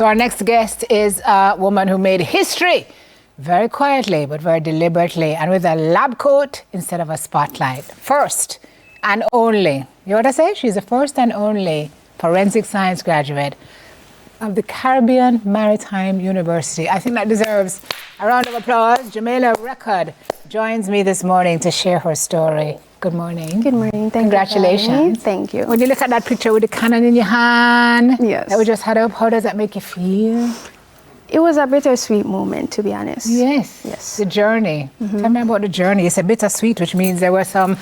So our next guest is a woman who made history very quietly but very deliberately and with a lab coat instead of a spotlight. First and only, you know what I say? She's the first and only forensic science graduate of the Caribbean Maritime University. I think that deserves a round of applause. Jamaela Record joins me this morning to share her story. Good morning. Good morning. Congratulations. Thank you. When you look at that picture with the cannon in your hand, yes, that we just had up, how does that make you feel? It was a bittersweet moment, to be honest. Yes. Yes. The journey. Tell me about the journey. It's a bittersweet, which means there were some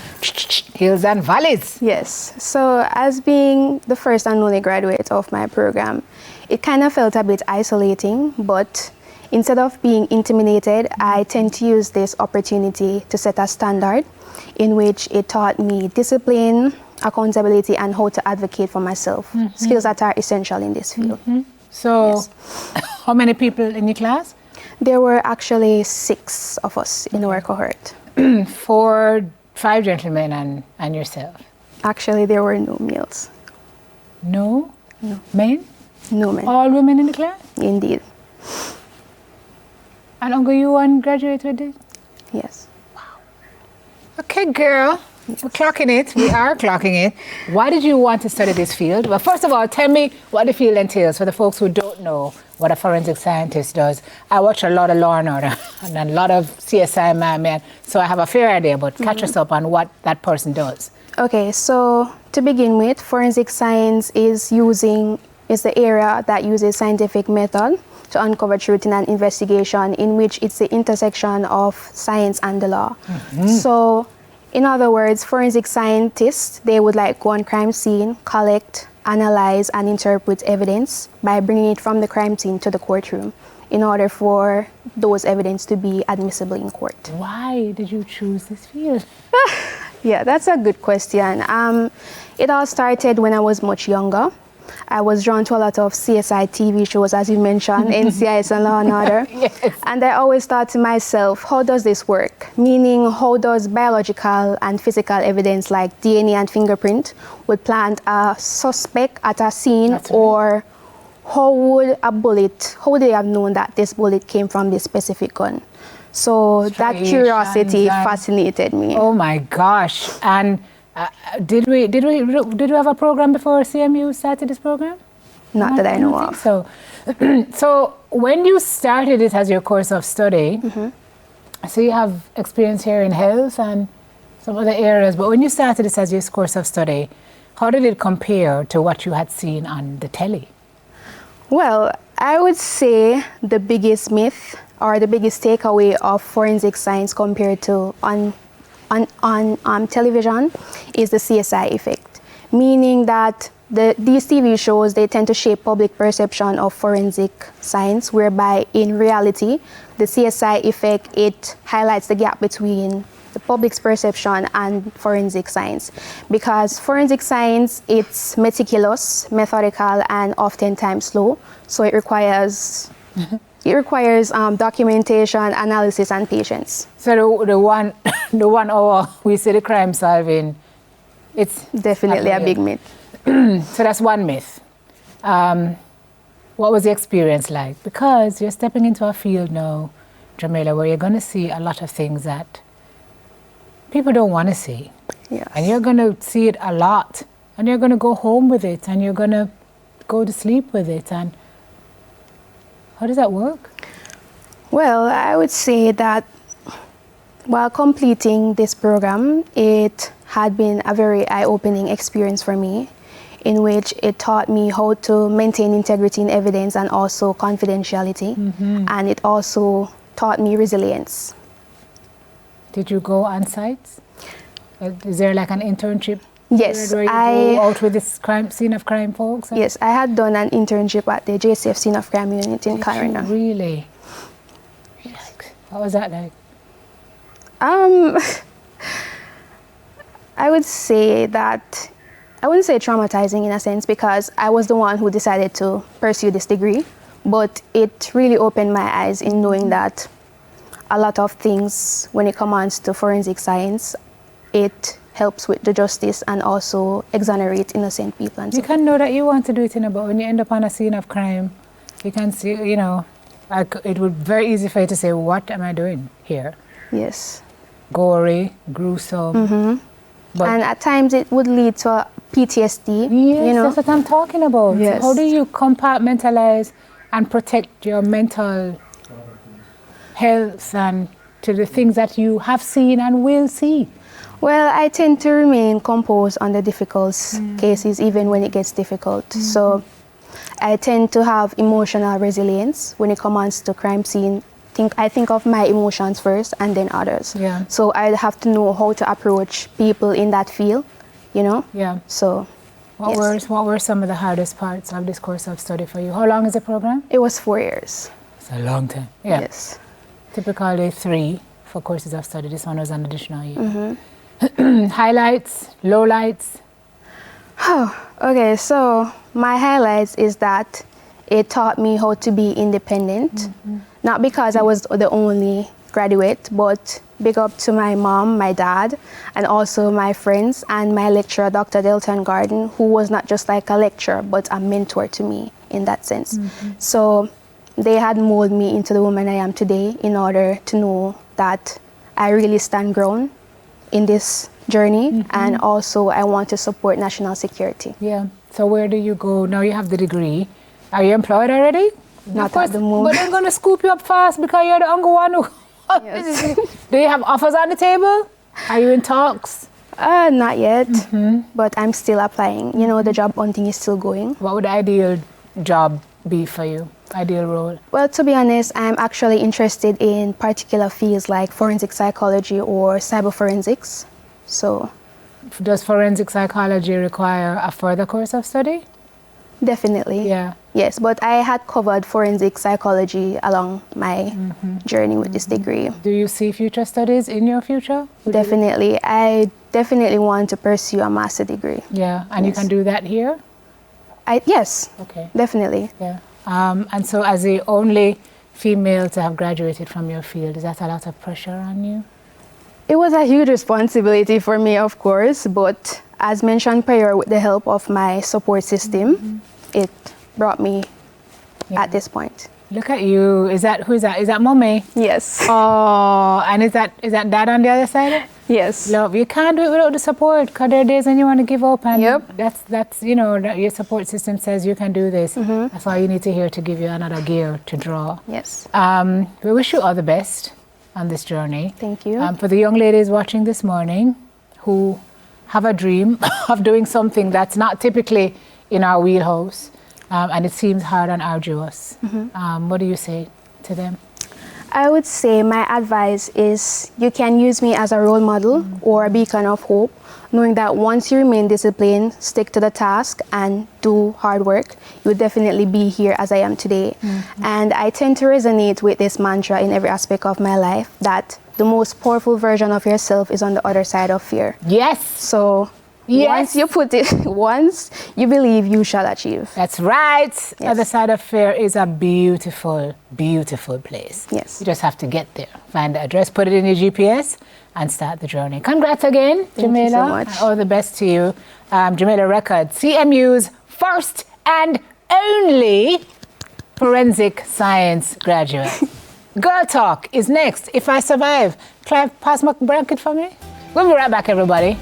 hills and valleys. Yes. So as being the first and only graduate of my program, it kind of felt a bit isolating, but instead of being intimidated, I tend to use this opportunity to set a standard in which it taught me discipline, accountability, and how to advocate for myself. Skills that are essential in this field. So, yes. How many people in your class? There were actually 6 of us in our cohort. 5 gentlemen and yourself? Actually, there were no males. No? No. Men? No men. All women in the class? Indeed. And Uncle, you one graduate with this? Yes. Okay, girl. We're clocking it. We are clocking it. Why did you want to study this field? Well, first of all, tell me what the field entails for the folks who don't know what a forensic scientist does. I watch a lot of Law and Order and a lot of CSI Man, so I have a fair idea, but catch us up on what that person does. Okay, so to begin with, forensic science is the area that uses scientific method to uncover truth in an investigation in which it's the intersection of science and the law. So, in other words, forensic scientists, they would like go on crime scene, collect, analyze, and interpret evidence by bringing it from the crime scene to the courtroom in order for those evidence to be admissible in court. Why did you choose this field? Yeah, that's a good question. It all started when I was much younger. I was drawn to a lot of CSI TV shows, as you mentioned, NCIS and Law and Order. Yes. And I always thought to myself, how does this work? Meaning, how does biological and physical evidence like DNA and fingerprint would plant a suspect at a scene? Right. Or how would they have known that this bullet came from this specific gun? So that curiosity fascinated me. Oh my gosh. And did we have a program before CMU started this program? Not that I know of. So, so when you started it as your course of study, so you have experience here in health and some other areas, but when you started this as your course of study, how did it compare to what you had seen on the telly? Well, I would say the biggest myth or the biggest takeaway of forensic science compared to on television is the CSI effect, meaning that these TV shows, they tend to shape public perception of forensic science, whereby in reality, the CSI effect, it highlights the gap between the public's perception and forensic science. Because forensic science, it's meticulous, methodical, and oftentimes slow, so it requires documentation, analysis, and patience. So the 1 hour we see the crime solving, it's definitely a big myth. So that's one myth. What was the experience like? Because you're stepping into a field now, Jamaela, where you're going to see a lot of things that people don't want to see. Yes. And you're going to see it a lot. And you're going to go home with it. And you're going to go to sleep with it. And how does that work? Well, I would say that while completing this program, it had been a very eye-opening experience for me, in which it taught me how to maintain integrity in evidence and also confidentiality. And it also taught me resilience. Did you go on sites? Is there like an internship? Yes, where you go out with this scene of crime folks? Yes, I had done an internship at the JCF Scene of Crime Unit in Caribbean. Really? Yes. What was that like? I would say that, I wouldn't say traumatizing in a sense, because I was the one who decided to pursue this degree, but it really opened my eyes in knowing that a lot of things, when it comes to forensic science, it helps with the justice and also exonerate innocent people. And you can know that you want to do it, but when you end up on a scene of crime, You can see, you know, it would be very easy for you to say, what am I doing here? Yes. Gory, gruesome. But And at times it would lead to PTSD. yes, you know? that's what I'm talking about. Yes. How do you compartmentalize and protect your mental health and to the things that you have seen and will see? Well, I tend to remain composed under difficult cases, even when it gets difficult. So I tend to have emotional resilience when it comes to crime scene. I think of my emotions first and then others. Yeah. So I have to know how to approach people in that field, you know? Yeah. So yes. What were some of the hardest parts of this course of study for you? How long is the program? It was 4 years. It's a long time. Yeah. Yes. Typically 3 for courses of study. This one was an additional year. Highlights, lowlights. Okay, so my highlights is that it taught me how to be independent. Not because I was the only graduate, but big up to my mom, my dad, and also my friends and my lecturer, Dr. Delton Garden, who was not just like a lecturer, but a mentor to me in that sense. So they had molded me into the woman I am today in order to know that I really stand ground in this journey, and also I want to support national security. Yeah. So where do you go? Now you have the degree. Are you employed already? Not at the moment. But they're going to scoop you up fast because you're the only one who... Yes. Do you have offers on the table? Are you in talks? Not yet, but I'm still applying. You know, the job hunting is still going. What would the ideal job be for you? Ideal role? Well, to be honest, I'm actually interested in particular fields like forensic psychology or cyber forensics. So, does forensic psychology require a further course of study? definitely. Yeah. Yes, but I had covered forensic psychology along my journey with this degree. Do you see future studies in your future? Definitely. I definitely want to pursue a master degree. Yeah, and you Yes. can do that here? Yes, Okay. definitely. Yeah. And so as the only female to have graduated from your field, is that a lot of pressure on you? It was a huge responsibility for me, of course, but as mentioned prior, with the help of my support system, it brought me at this point. Look at you. Who is that? Is that mommy? Yes. Oh, and is that dad on the other side? Yes. Love, you can't do it without the support, because there are days when you want to give up, and Yep. that's you know, that your support system says you can do this. That's all you need to hear to give you another gear to draw. Yes. We wish you all the best on this journey. Thank you. For the young ladies watching this morning who have a dream of doing something that's not typically in our wheelhouse, and it seems hard and arduous, what do you say to them? I would say my advice is you can use me as a role model or a beacon of hope, knowing that once you remain disciplined, stick to the task, and do hard work, you'll definitely be here as I am today. And I tend to resonate with this mantra in every aspect of my life, that the most powerful version of yourself is on the other side of fear. Yes. So once you put it, once you believe, you shall achieve. That's right. Yes. Other side of fear is a beautiful, beautiful place. Yes. You just have to get there. Find the address, put it in your GPS, and start the journey. Congrats again, Thank Jamaela. you so much. And all the best to you. Jamaela Record, CMU's first and only forensic science graduate. Girl Talk is next. If I survive, Clive, pass my blanket for me. We'll be right back, everybody.